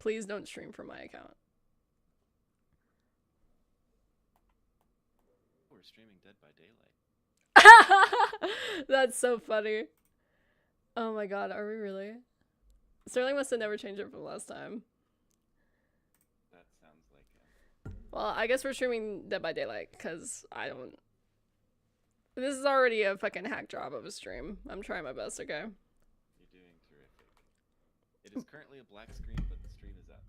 Please don't stream from my account. We're streaming Dead by Daylight. That's so funny. Oh my god, are we really? Sterling must have never changed it from last time. That sounds like it. Well, I guess we're streaming Dead by Daylight, because I don't... This is already a fucking hack job of a stream. I'm trying my best, okay? You're doing terrific. It is currently a black screen, but the stream is up.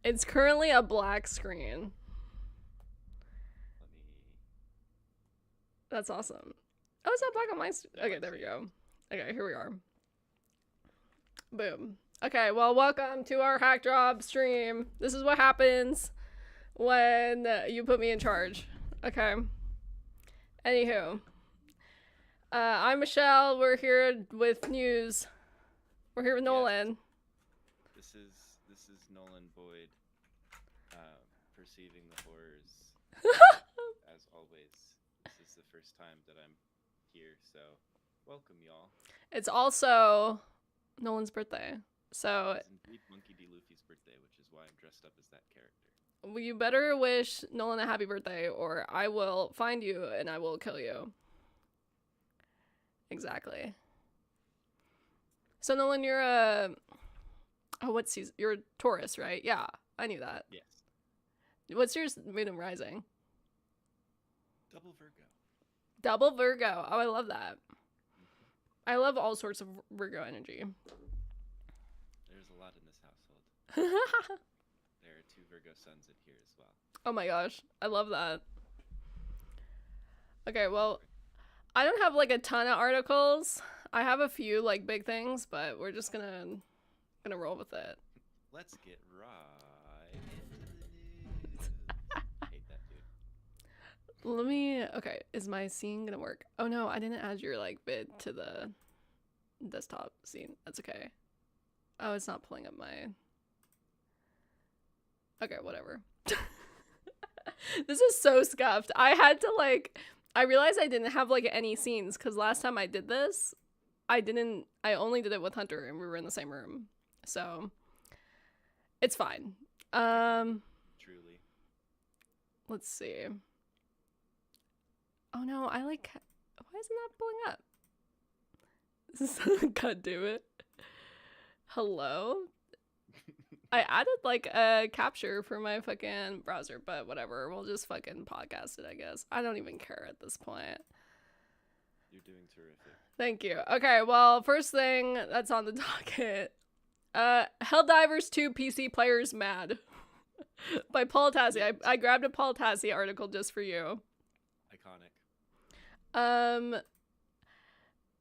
It's currently a black screen. Let me... That's awesome. Oh, it's not black on my... Okay, there we go. Okay, here we are. Boom. Okay, well, welcome to our hack job stream. This is what happens when you put me in charge. Okay. Anywho. I'm Michelle. We're here with news. We're here with Nolan. This is Nolan Boyd, perceiving the horrors. As always, this is the first time that I'm here, so welcome, y'all. It's also Nolan's birthday, so it's indeed Monkey D. Luffy's birthday, which is why I'm dressed up as that character. You better wish Nolan a happy birthday, or I will find you and I will kill you. Exactly. So Nolan, you're a... Oh, what's season? You're a Taurus, right? Yeah, I knew that. Yes. What's your moon and rising? Double Virgo. Double Virgo. Oh, I love that. I love all sorts of Virgo energy. There's a lot in this household. There are 2 Virgo suns in here as well. Oh my gosh, I love that. Okay, well, I don't have like a ton of articles. I have a few like big things, but we're just gonna roll with it. Let's get right into the news. I hate that dude. Let me... Okay, is my scene gonna work? Oh no, I didn't add your like vid to the desktop scene. That's okay. Oh, it's not pulling up my... Okay, whatever. This is so scuffed. I had to like... I realized I didn't have like any scenes because last time I did this, I only did it with Hunter and we were in the same room. So it's fine. Truly. Let's see. Oh no, I like... Why isn't that pulling up? God damn it. Hello? I added like a capture for my fucking browser, but whatever. We'll just fucking podcast it, I guess. I don't even care at this point. You're doing terrific. Thank you. Okay, well, first thing that's on the docket. Helldivers 2 PC players mad. By Paul Tassi. I grabbed a Paul Tassi article just for you. Iconic.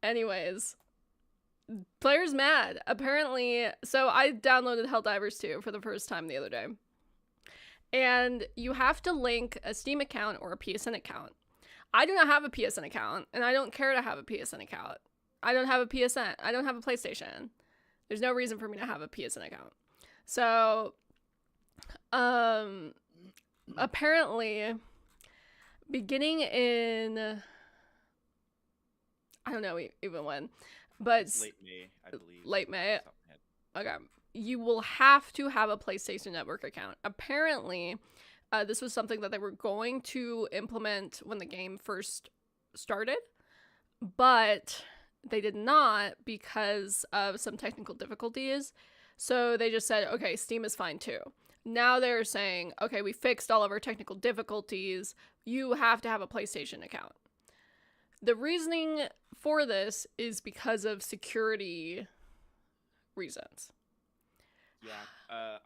Anyways. Players mad. Apparently, so I downloaded Helldivers 2 for the first time the other day. And you have to link a Steam account or a PSN account. I do not have a PSN account, and I don't care to have a PSN account. I don't have a PSN. I don't have a PlayStation. There's no reason for me to have a PSN account. So, apparently, beginning in... I don't know even when. But late May, I believe. Late May. Okay. You will have to have a PlayStation Network account. Apparently, this was something that they were going to implement when the game first started, but they did not because of some technical difficulties. So they just said, okay, Steam is fine too. Now they're saying, okay, we fixed all of our technical difficulties. You have to have a PlayStation account. The reasoning for this is because of security reasons. Yeah,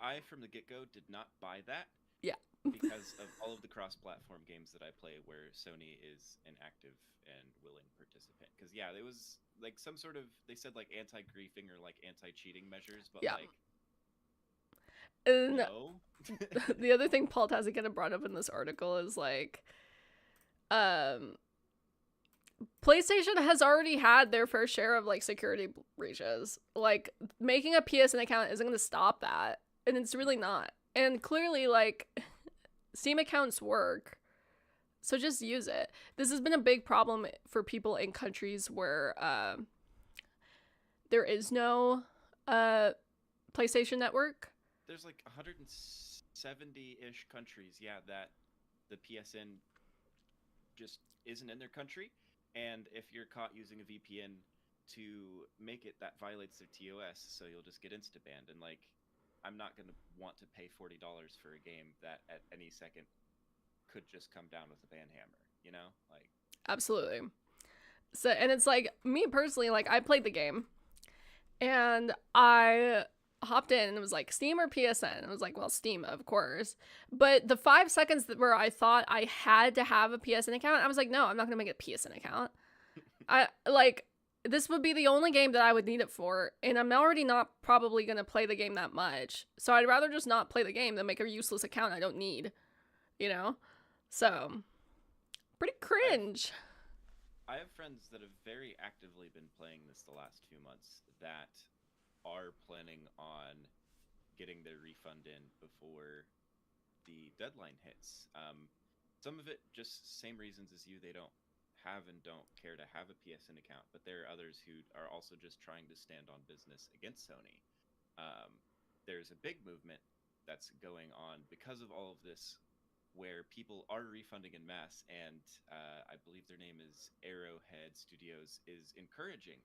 I from the get-go did not buy that. Yeah. Because of all of the cross-platform games that I play where Sony is an active and willing participant. Because, yeah, it was like some sort of, they said like anti-griefing or like anti-cheating measures, but yeah. like, and no. The other thing Paul Tassi kind of brought up in this article is like, PlayStation has already had their fair share of like security breaches. Like making a PSN account isn't going to stop that, and it's really not. And clearly, like, Steam accounts work, so just use it. This has been a big problem for people in countries where there is no PlayStation Network. there's like 170-ish countries, yeah, that the PSN just isn't in their country. And if you're caught using a VPN to make it, that violates their TOS, so you'll just get insta banned. And like, I'm not gonna want to pay $40 for a game that at any second could just come down with a ban hammer, you know? Like, Absolutely. So, and it's like me personally, like I played the game and I hopped in and it was like Steam or PSN. And I was like, well, Steam, of course. But the 5 seconds where I thought I had to have a PSN account, I was like, no, I'm not gonna make a PSN account. I like this would be the only game that I would need it for, and I'm already not probably gonna play the game that much. So I'd rather just not play the game than make a useless account I don't need, you know? So pretty cringe. I have friends that have very actively been playing this the last few months that are planning on getting their refund in before the deadline hits. Some of it just same reasons as you. They don't have and don't care to have a PSN account, but there are others who are also just trying to stand on business against Sony. Um, there's a big movement that's going on because of all of this, where people are refunding in mass, and I believe their name is Arrowhead Studios, is encouraging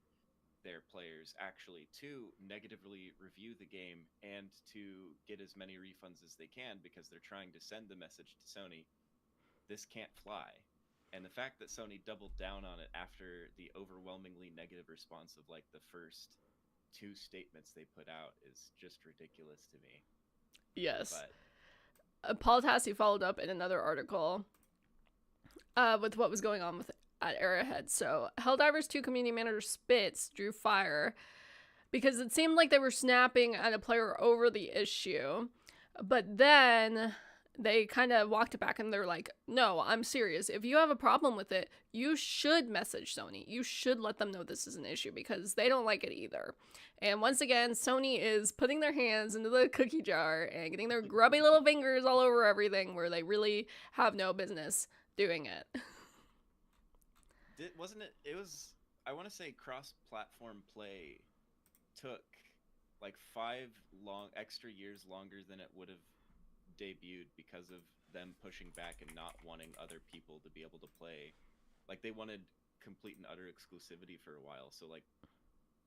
their players actually to negatively review the game and to get as many refunds as they can, because they're trying to send the message to Sony, this can't fly. And the fact that Sony doubled down on it after the overwhelmingly negative response of like the first two statements they put out is just ridiculous to me. Yes. But Paul Tassi followed up in another article with what was going on with at Arrowhead. So Helldivers 2 community manager Spitz drew fire because it seemed like they were snapping at a player over the issue. But then they kind of walked it back and they're like, no, I'm serious. If you have a problem with it, you should message Sony. You should let them know this is an issue because they don't like it either. And once again, Sony is putting their hands into the cookie jar and getting their grubby little fingers all over everything where they really have no business doing it. wasn't it? It was. I want to say cross-platform play took like 5 extra years longer than it would have debuted because of them pushing back and not wanting other people to be able to play. Like they wanted complete and utter exclusivity for a while. So like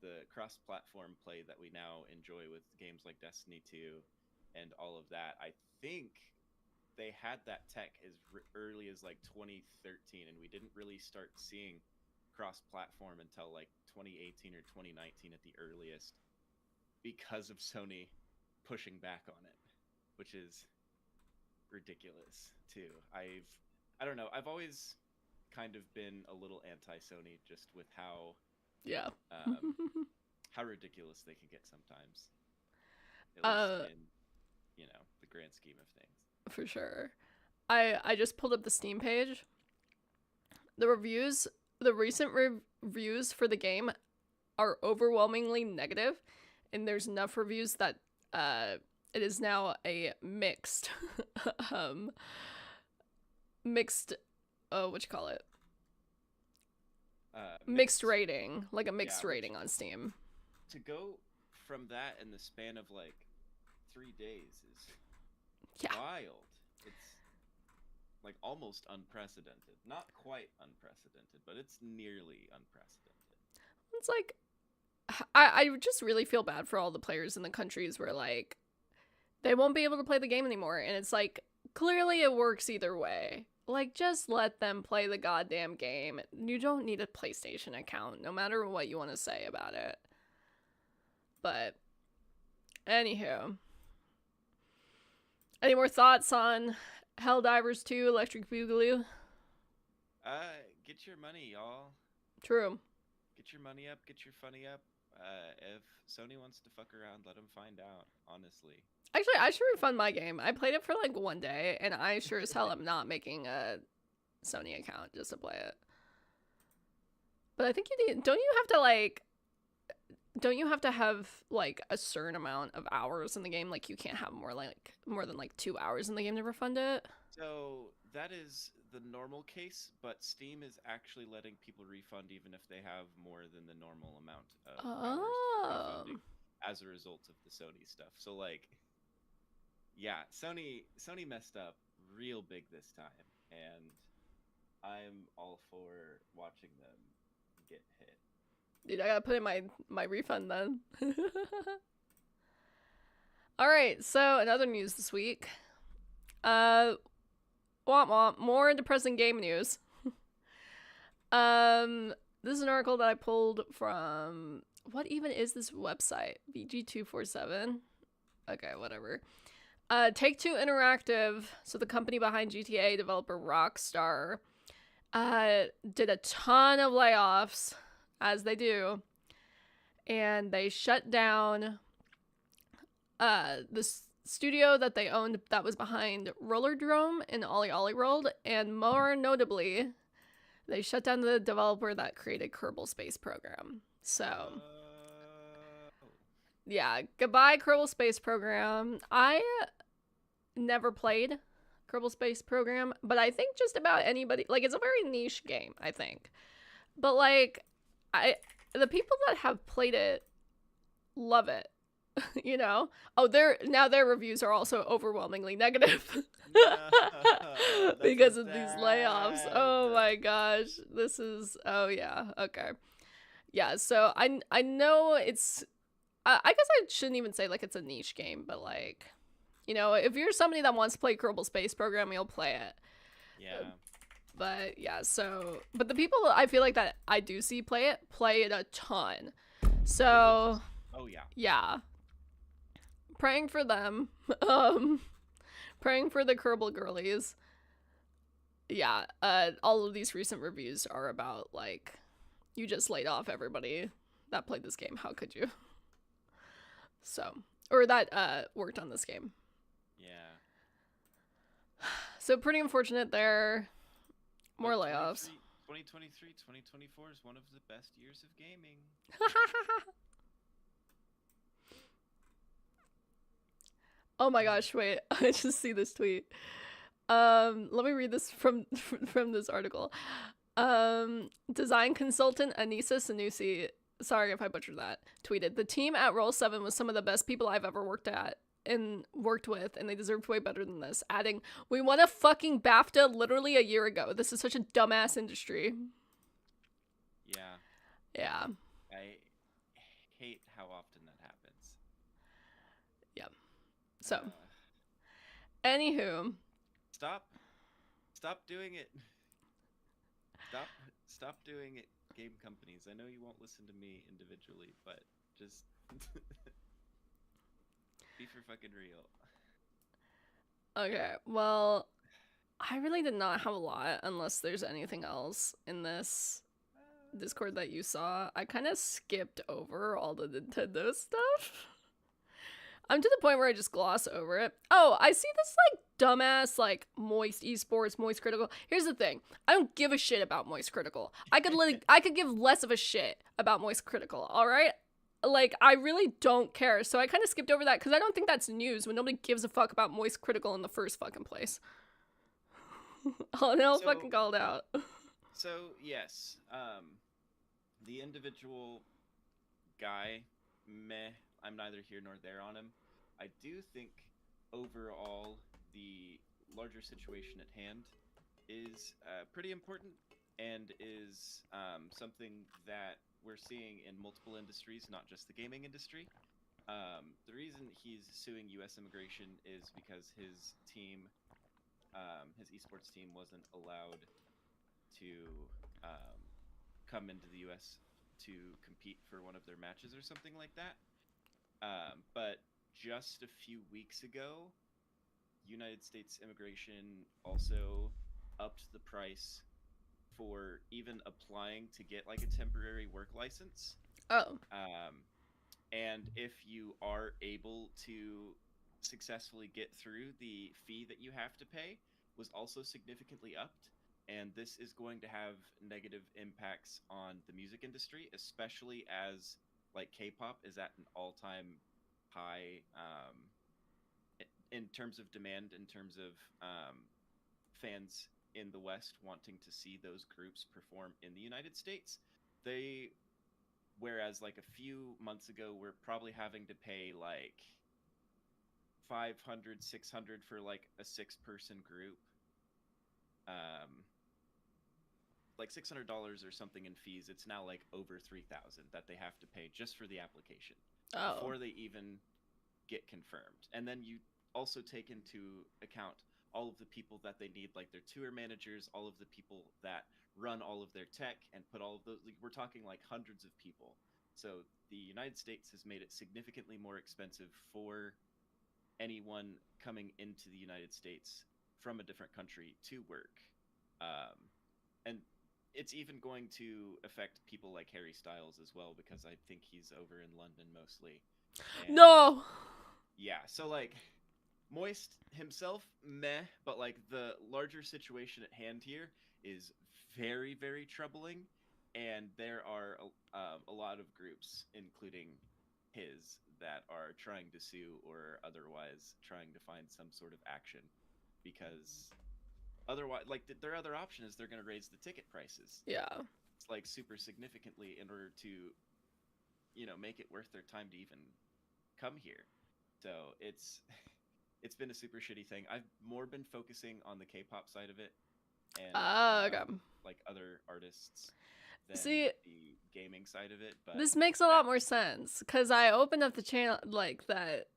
the cross-platform play that we now enjoy with games like Destiny 2 and all of that, I think they had that tech as early as like 2013, and we didn't really start seeing cross-platform until like 2018 or 2019 at the earliest, because of Sony pushing back on it, which is ridiculous too. I don't know. I've always kind of been a little anti-Sony just with how Yeah. how ridiculous they can get sometimes. At least in, the grand scheme of things. For sure. I just pulled up the Steam page. The recent reviews for the game are overwhelmingly negative, and there's enough reviews that it is now a mixed what you call it? Mixed rating, like a mixed rating on Steam. To go from that in the span of like 3 days is wild. It's like almost unprecedented. Not quite unprecedented, but it's nearly unprecedented. It's like I just really feel bad for all the players in the countries where like they won't be able to play the game anymore, and it's like clearly it works either way. Like, just let them play the goddamn game. You don't need a PlayStation account, no matter what you want to say about it. But anywho, any more thoughts on Helldivers 2 Electric Boogaloo? Get your money, y'all. True. Get your money up, get your funny up. If Sony wants to fuck around, let them find out, honestly. Actually, I should refund my game. I played it for like 1 day, and I sure as hell am not making a Sony account just to play it. But I think you need, don't you have to have like a certain amount of hours in the game? Like you can't have more than like 2 hours in the game to refund it? So that is the normal case, but Steam is actually letting people refund even if they have more than the normal amount of hours refunding as a result of the Sony stuff. So like yeah, Sony messed up real big this time, and I'm all for watching them get hit. Dude, I gotta put in my refund then. All right, so another news this week. Uh, womp womp. More depressing game news. This is an article that I pulled from. What even is this website? VG247. Okay, whatever. Take Two Interactive, so the company behind GTA, developer Rockstar, did a ton of layoffs, as they do, and they shut down the studio that they owned that was behind Rollerdrome in Ollie Ollie World, and more notably, they shut down the developer that created Kerbal Space Program. So, yeah, goodbye Kerbal Space Program. I never played Kerbal Space Program, but I think just about anybody, like, it's a very niche game, I think. But like, the people that have played it love it. You know? Oh, their reviews are also overwhelmingly negative. No, that's Because so of these layoffs. sad. Oh my gosh. This is oh yeah. Okay. Yeah, so I know it's I guess I shouldn't even say like it's a niche game, but like, you know, if you're somebody that wants to play Kerbal Space Program, you'll play it. Yeah. But yeah, so but the people I feel like that I do see play it a ton. So Oh yeah. yeah, praying for them. Um, praying for the Kerbal girlies. Yeah, all of these recent reviews are about like you just laid off everybody that played this game. How could you? So or that worked on this game. Yeah. So pretty unfortunate there. More But layoffs. 2023, 2024 is one of the best years of gaming. Oh my gosh, wait. I just see this tweet. Let me read this from from this article. Design consultant Anissa Sanusi, sorry if I butchered that, tweeted, "The team at Roll7 was some of the best people I've ever worked with, and they deserved way better than this." Adding, "We won a fucking BAFTA literally a year ago. This is such a dumbass industry." Yeah. Yeah. I hate how often that happens. Yeah. So, Uh, anywho, stop. Stop doing it. Stop doing it, game companies. I know you won't listen to me individually, but just be for fucking real. okay. Well, I really did not have a lot unless there's anything else in this Discord that you saw. I kind of skipped over all the Nintendo stuff. I'm to the point where I just gloss over it. Oh, I see this like dumbass like Moist Esports, Moist Critical. Here's the thing. I don't give a shit about Moist Critical. I could give less of a shit about Moist Critical, all right? Like I really don't care. So I kind of skipped over that cuz I don't think that's news when nobody gives a fuck about Moist Critical in the first fucking place. Oh, and I'll fucking call it out. So yes, the individual guy, meh. I'm neither here nor there on him. I do think overall the larger situation at hand is pretty important and is something that we're seeing in multiple industries, not just the gaming industry. The reason he's suing U.S. immigration is because his team, his esports team, wasn't allowed to come into the U.S. to compete for one of their matches or something like that. But just a few weeks ago, United States immigration also upped the price for even applying to get like a temporary work license. Oh. And if you are able to successfully get through, the fee that you have to pay was also significantly upped. And this is going to have negative impacts on the music industry, especially as like K-pop is at an all-time high in terms of demand, in terms of fans in the West wanting to see those groups perform in the United States. Whereas like a few months ago, we're probably having to pay like 500, 600 for like a 6-person group. Like $600 or something in fees. It's now like over 3,000 that they have to pay just for the application before they even get confirmed. And then you also take into account all of the people that they need, like their tour managers, all of the people that run all of their tech and put all of those. We're talking like hundreds of people. So the United States has made it significantly more expensive for anyone coming into the United States from a different country to work. And it's even going to affect people like Harry Styles as well, because I think he's over in London mostly. And No. yeah, so like Moist himself, meh, but like the larger situation at hand here is very, very troubling, and there are a lot of groups, including his, that are trying to sue or otherwise trying to find some sort of action, because otherwise, like their other option is they're going to raise the ticket prices. Yeah. It's like super significantly in order to, make it worth their time to even come here. So it's been a super shitty thing. I've more been focusing on the K-pop side of it and Okay. like other artists than See, the gaming side of it. But this makes a lot more sense because I opened up the channel like that.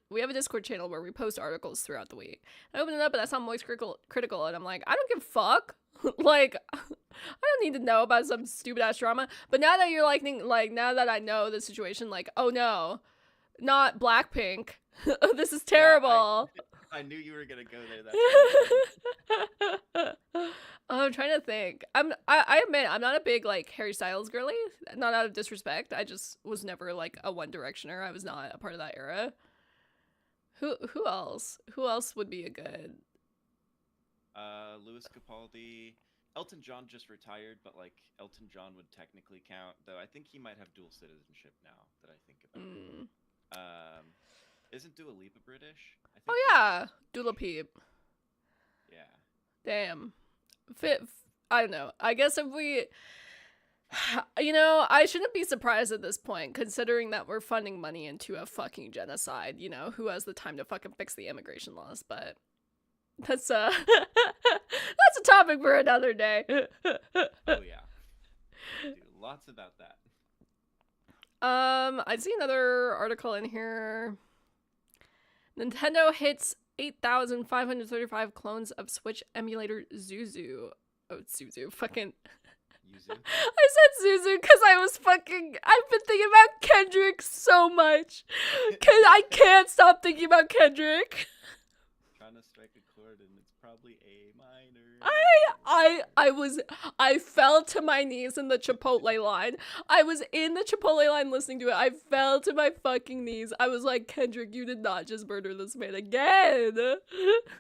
We have a Discord channel where we post articles throughout the week. I opened it up and I saw Moist Critical and I'm like, I don't give a fuck. Like, I don't need to know about some stupid ass drama. But now that you're like now that I know the situation, like, oh no, not Blackpink. This is terrible. Yeah, I knew you were gonna go there. That's I'm trying to think. I admit I'm not a big like Harry Styles girly. Not out of disrespect. I just was never like a One Directioner. I was not a part of that era. Who else? Who else would be a good? Louis Capaldi. Elton John just retired, but like Elton John would technically count, though I think he might have dual citizenship now that I think about it. Isn't Dua Lipa British? I think Oh yeah, Dula Peep. Yeah. Damn. I don't know. I guess if we, I shouldn't be surprised at this point, considering that we're funding money into a fucking genocide. Who has the time to fucking fix the immigration laws? But that's that's a topic for another day. Oh yeah. Dude, lots about that. I see another article in here. Nintendo hits 8,535 clones of Switch emulator Zuzu. Oh, it's Zuzu. Fucking. Yuzu? I said Zuzu because I've been thinking about Kendrick so much. I can't stop thinking about Kendrick. Trying to strike a chord, and it's probably A minor. I fell to my knees in the Chipotle line. I was in the Chipotle line listening to it. I fell to my fucking knees. I was like, Kendrick, you did not just murder this man again.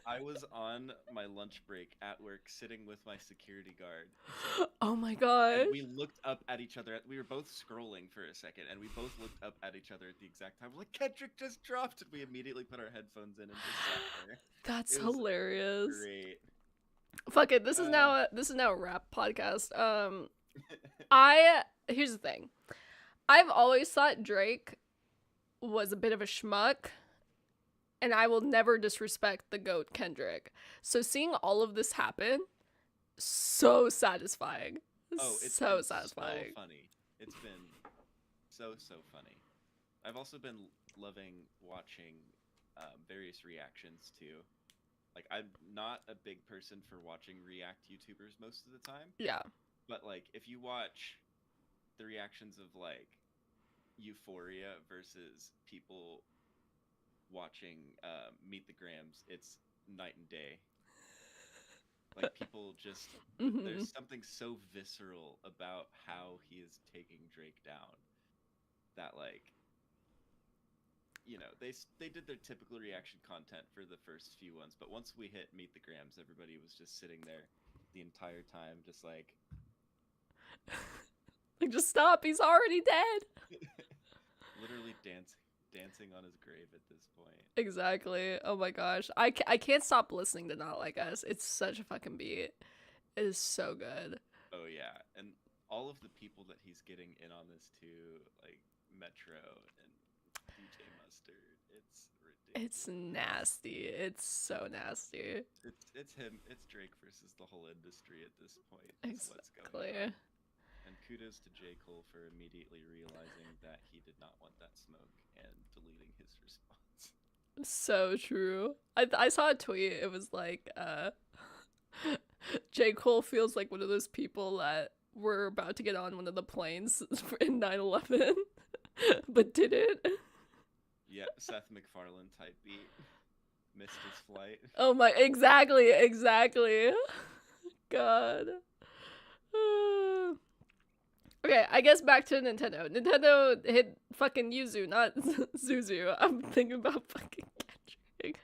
I was on my lunch break at work sitting with my security guard. Oh my god. And we looked up at each other. We were both scrolling for a second, and we both looked up at each other at the exact time. We're like, Kendrick just dropped. And we immediately put our headphones in and just sat there. That's hilarious. Great. Fuck it. This is now a rap podcast. Here's the thing. I've always thought Drake was a bit of a schmuck, and I will never disrespect the GOAT Kendrick. So seeing all of this happen, so satisfying. Oh, it's so satisfying. So funny. It's been so funny. I've also been loving watching various reactions too. Like, I'm not a big person for watching React YouTubers most of the time. Yeah. But, like, if you watch the reactions of, like, Euphoria versus people watching Meet the Grams, it's night and day. Like, people just... There's something so visceral about how he is taking Drake down that, like... they did their typical reaction content for the first few ones, but once we hit Meet the Grams, everybody was just sitting there the entire time, just like... Like, just stop, he's already dead! Literally dancing on his grave at this point. Exactly. Oh my gosh. I can't stop listening to Not Like Us. It's such a fucking beat. It is so good. Oh yeah, and all of the people that he's getting in on this too, like Metro and DJ Mustard, it's It's nasty. It's so nasty. It's him. It's Drake versus the whole industry at this point. Is what's going Exactly. on. And kudos to J. Cole for immediately realizing that he did not want that smoke and deleting his response. So true. I saw a tweet. It was like, J. Cole feels like one of those people that were about to get on one of the planes in 9/11, but didn't. Yeah, Seth MacFarlane type beat. Missed his flight. Oh my, exactly. God. Okay, I guess back to Nintendo. Nintendo hit fucking Yuzu, not Zuzu. I'm thinking about fucking Kendrick.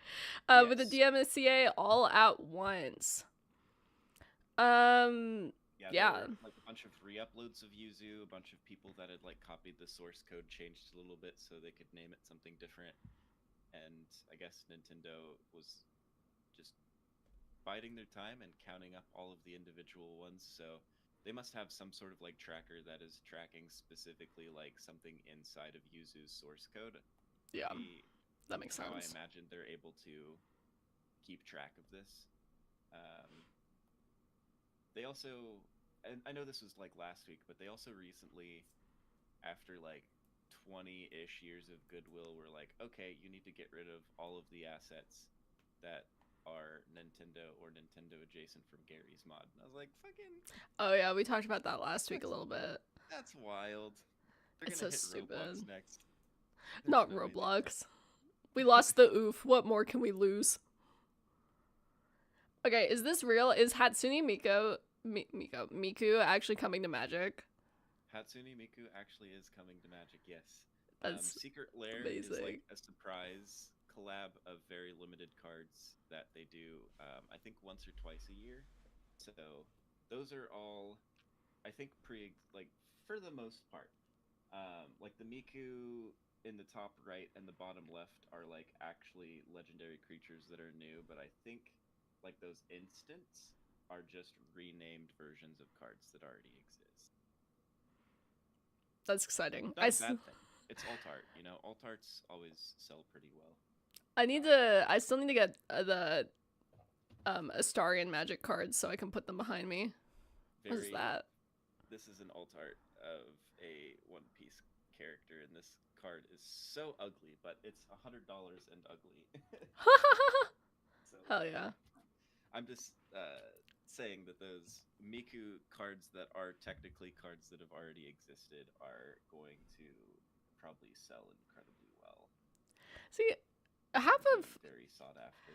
With the DMCA all at once. Yeah, Yeah. there were, like a bunch of re-uploads of Yuzu, a bunch of people that had like copied the source code, changed a little bit so they could name it something different. And I guess Nintendo was just biding their time and counting up all of the individual ones. So they must have some sort of like tracker that is tracking specifically like something inside of Yuzu's source code. Yeah, that makes How sense. I imagine they're able to keep track of this. They also, and I know this was like last week, but they also recently, after like 20-ish years of goodwill, were like, okay, you need to get rid of all of the assets that are Nintendo or Nintendo adjacent from Gary's mod. And I was like, fucking. Oh yeah, we talked about that last week a little bit. That's wild. They're It's gonna so hit Roblox stupid. next. Not No Roblox. We lost the oof. What more can we lose? Okay, is this real? Is Hatsune Miku actually coming to Magic? Hatsune Miku actually is coming to Magic, yes. That's Secret Lair amazing. is like a surprise collab of very limited cards that they do, I think once or twice a year. So those are all, I think, like for the most part. Like the Miku in the top right and the bottom left are like actually legendary creatures that are new, but I think like those instants are just renamed versions of cards that already exist. That's exciting. Not a bad thing. It's alt art, you know. Alt arts always sell pretty well. I still need to get the Astarian Magic cards so I can put them behind me. What is that? This is an alt art of a One Piece character, and this card is so ugly, but it's $100 and ugly. So, hell yeah. I'm just saying that those Miku cards that are technically cards that have already existed are going to probably sell incredibly well. See, very sought after.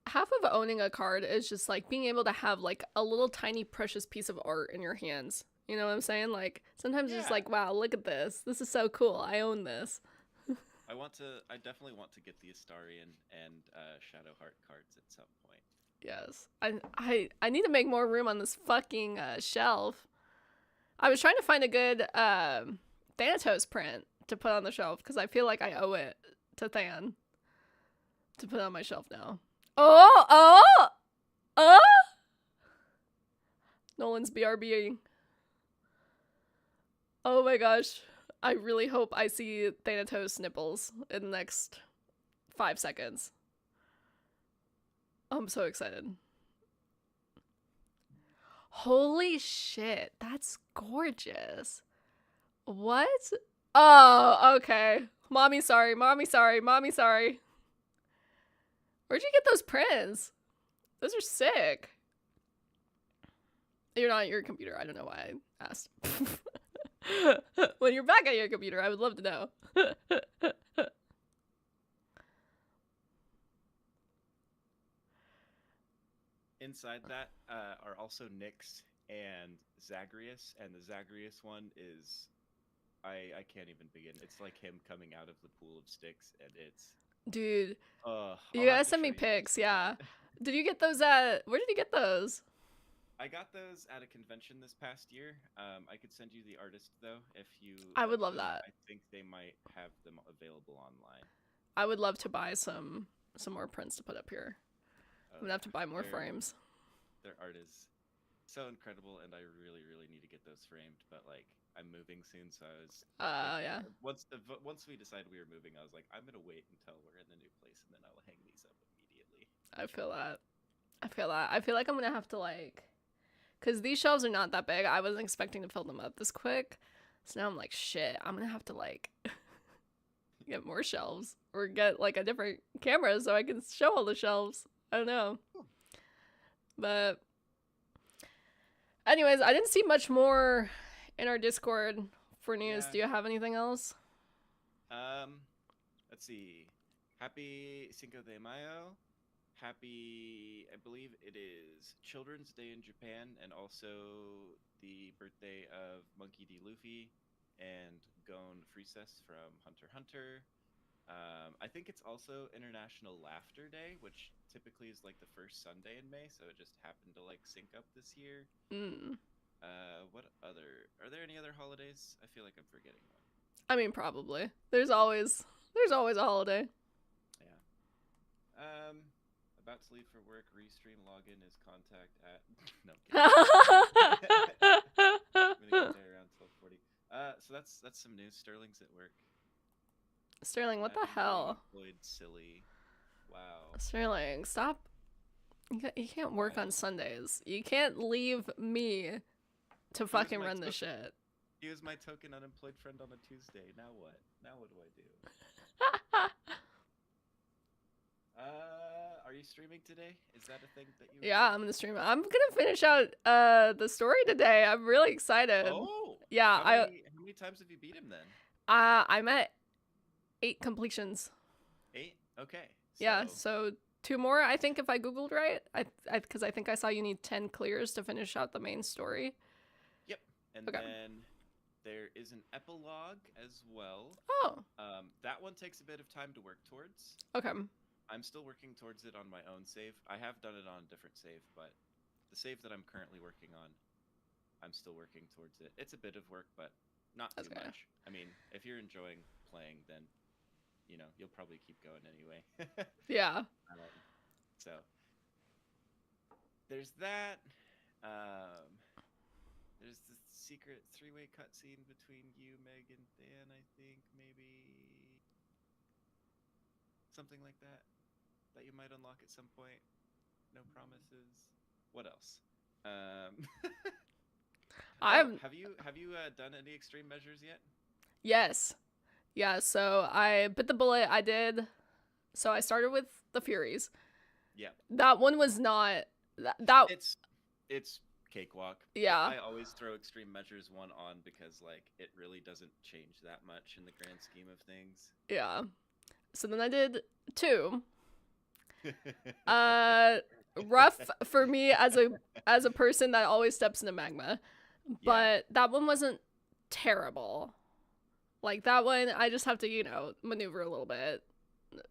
Half of owning a card is just like being able to have like a little tiny precious piece of art in your hands. You know what I'm saying? Like sometimes it's just like, wow, look at this. This is so cool. I own this. I definitely want to get the Astarian and Shadowheart cards at some point. Yes. I need to make more room on this fucking shelf. I was trying to find a good Thanatos print to put on the shelf because I feel like I owe it to Than to put on my shelf now. Oh! Nolan's BRBing. Oh my gosh. I really hope I see Thanatos nipples in the next 5 seconds. I'm so excited. Holy shit, that's gorgeous. What? Oh, okay. Mommy sorry. Where'd you get those prints? Those are sick. You're not at your computer. I don't know why I asked. When you're back at your computer, I would love to know. Inside that are also Nyx and Zagreus, and the Zagreus one is I can't even begin. It's like him coming out of the pool of sticks, and it's dude. You you gotta send me pics, yeah. Did you get those at where did you get those? I got those at a convention this past year. I could send you the artist though if you. I would love that. I think they might have them available online. I would love to buy some more prints to put up here. I'm gonna have to buy more frames. Their art is so incredible, and I really, really need to get those framed. But like, I'm moving soon, so I was thinking Yeah. once we decided we were moving, I was like, I'm gonna wait until we're in the new place, and then I'll hang these up immediately. I feel that. I feel that. I feel like I'm gonna have to like, cause these shelves are not that big. I wasn't expecting to fill them up this quick. So now I'm like, shit. I'm gonna have to like get more shelves or get like a different camera so I can show all the shelves. I don't know. But anyways, I didn't see much more in our Discord for news. Yeah. Do you have anything else? Um, let's see. Happy Cinco de Mayo. Happy, I believe it is Children's Day in Japan, and also the birthday of Monkey D. Luffy and Gon Freecess from Hunter x Hunter. I think it's also International Laughter Day, which typically is like the first Sunday in May, so it just happened to like sync up this year. Mm. What other? Are there any other holidays? I feel like I'm forgetting one. I mean, probably. There's always a holiday. Yeah. About to leave for work. Restream login is contact at. No. I'm gonna get there around 12:40. So that's some news. Sterling's at work. Sterling, what the Imagine hell? being employed silly. Wow. Sterling, stop. You can't work on Sundays. You can't leave me to fucking run the shit. He was my token unemployed friend on a Tuesday. Now what? Now what do I do? Are you streaming today? Is that a thing that you? Yeah, I'm gonna stream it. I'm gonna finish out the story today. I'm really excited. Oh. Yeah, how many times have you beat him then? I'm at 8 completions. 8? Okay. Yeah, so 2 more. I think if I googled right, because I think I saw you need 10 clears to finish out the main story. Yep, and then there is an epilogue as well. Oh. That one takes a bit of time to work towards. Okay. I'm still working towards it on my own save. I have done it on a different save, but the save that I'm currently working on, I'm still working towards it. It's a bit of work, but not too much. I mean, if you're enjoying playing, then you'll probably keep going anyway. Yeah. So there's that. There's the secret 3-way cutscene between you, Meg, and Dan. I think maybe something like that you might unlock at some point. No promises. What else? Have you done any extreme measures yet? Yes. Yeah, so I bit the bullet. I did. So I started with the Furies. Yeah. That one was not that it's cakewalk. Yeah. I always throw extreme measures 1 on because like it really doesn't change that much in the grand scheme of things. Yeah. So then I did 2. Rough for me as a person that always steps into magma. But that one wasn't terrible. Like that one I just have to, maneuver a little bit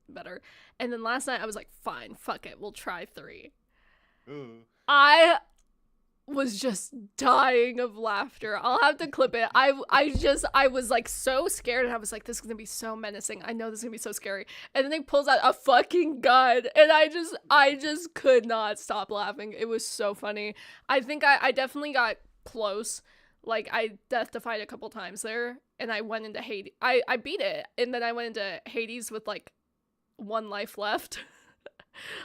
better. And then last night I was like, fine, fuck it, we'll try 3. Ooh. I was just dying of laughter. I'll have to clip it. I was like so scared, and I was like, this is gonna be so menacing. I know this is gonna be so scary. And then he pulls out a fucking gun, and I just could not stop laughing. It was so funny. I think I definitely got close. Like I death-defied a couple times there, and I went into Hades. I beat it, and then I went into Hades with like 1 life left.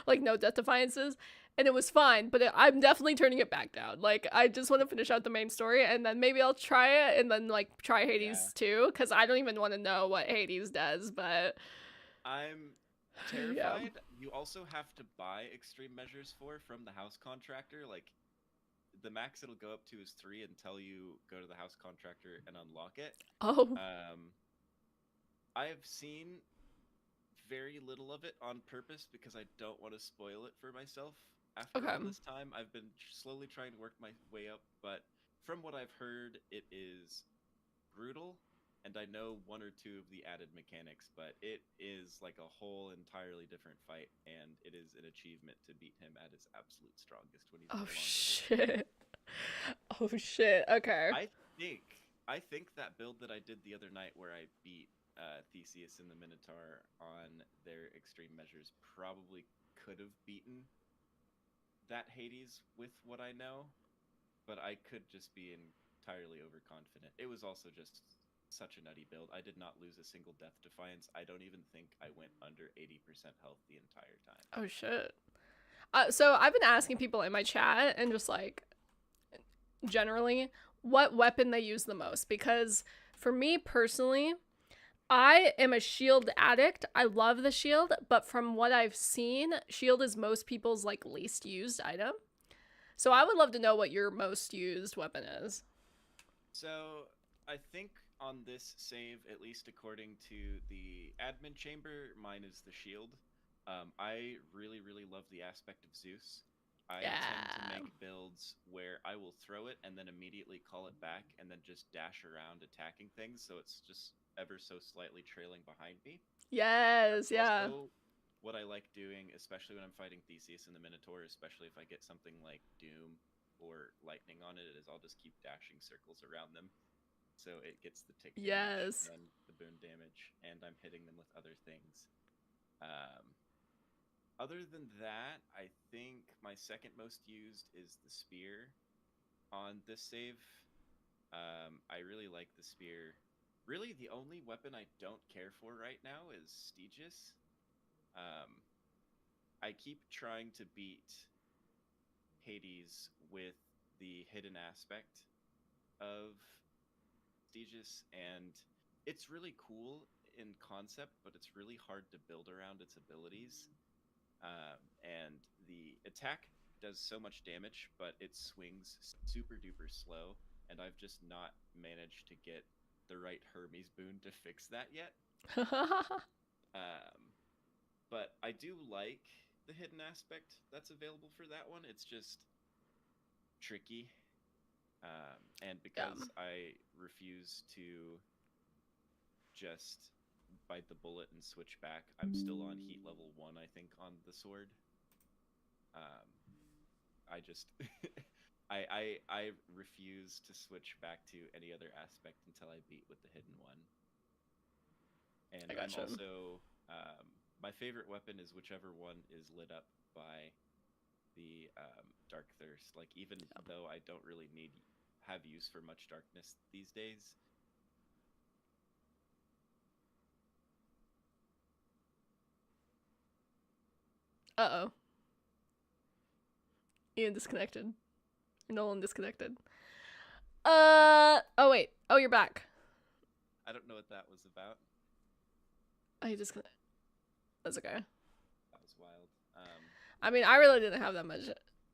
Like no death defiances. And it was fine, but I'm definitely turning it back down. Like, I just want to finish out the main story, and then maybe I'll try it, and then, like, try Hades too, because I don't even want to know what Hades does, but... I'm terrified. Yeah. You also have to buy extreme measures from the house contractor. Like, the max it'll go up to is 3 until you go to the house contractor and unlock it. Oh. I have seen very little of it on purpose because I don't want to spoil it for myself. After all this time, I've been slowly trying to work my way up, but from what I've heard, it is brutal, and I know 1 or 2 of the added mechanics, but it is like a whole entirely different fight, and it is an achievement to beat him at his absolute strongest when he's shit. Oh shit. Okay. I think that build that I did the other night where I beat Theseus and the Minotaur on their extreme measures probably could have beaten that Hades with what I know. but I could just be entirely overconfident. It was also just such a nutty build. I did not lose a single Death Defiance. I don't even think I went under 80% health the entire time. Oh shit. So I've been asking people in my chat and just like generally what weapon they use the most, because for me personally, I am a shield addict. I love the shield, but from what I've seen, shield is most people's like least used item. So I would love to know what your most used weapon is. So I think on this save, at least according to the admin chamber, mine is the shield. I really, really love the aspect of Zeus. I tend to Yeah. make builds where I will throw it and then immediately call it back and then just dash around attacking things, so it's just ever so slightly trailing behind me. Yes, That's yeah. also what I like doing, especially when I'm fighting Theseus and the Minotaur, especially if I get something like Doom or Lightning on it, is I'll just keep dashing circles around them. So it gets the tick damage Yes. and the boon damage, and I'm hitting them with other things. Um, Other than that, I think my second most used is the spear on this save. I really like the spear. Really, the only weapon I don't care for right now is Stygius. Um, I keep trying to beat Hades with the hidden aspect of Stygius, and it's really cool in concept, but it's really hard to build around its abilities. And the attack does so much damage, but it swings super duper slow, and I've just not managed to get the right Hermes boon to fix that yet. Um, but I do like the hidden aspect that's available for that one. It's just tricky. And Yeah. because I refuse to just bite the bullet and switch back, I'm still on heat level 1, I think, on the sword. I just I refuse to switch back to any other aspect until I beat with the hidden one. And I I'm gotcha. also my favorite weapon is whichever one is lit up by the dark thirst. Like, even though I don't really have use for much darkness these days. Uh-oh. Ian disconnected. Nolan disconnected. Oh wait. Oh, you're back. I don't know what that was about. Oh, you disconnected. That's okay. That was wild. I mean, I really didn't have that much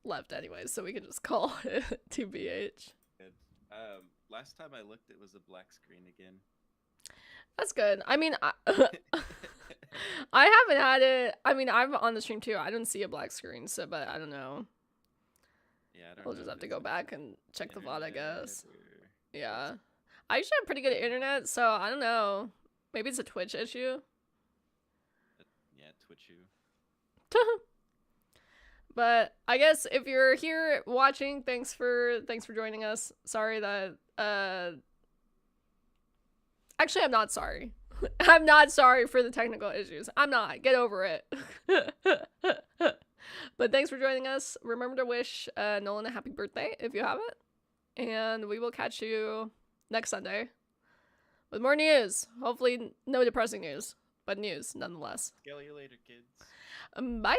left anyway, so we can just call it 2BH. Good. Last time I looked, it was a black screen again. That's good. I mean, I haven't had it. I mean, I'm on the stream too. I don't see a black screen, so, but I don't know. Yeah, I don't We'll know just if have to it's go back and check the VOD, I internet guess. or Yeah. I usually have pretty good internet, so I don't know. Maybe it's a Twitch issue. yeah, Twitch you. But I guess if you're here watching, thanks for joining us. Sorry that actually, I'm not sorry. I'm not sorry for the technical issues. I'm not. Get over it. But thanks for joining us. Remember to wish Nolan a happy birthday if you have it. And we will catch you next Sunday with more news. Hopefully no depressing news, but news nonetheless. Scale you later, kids. Bye.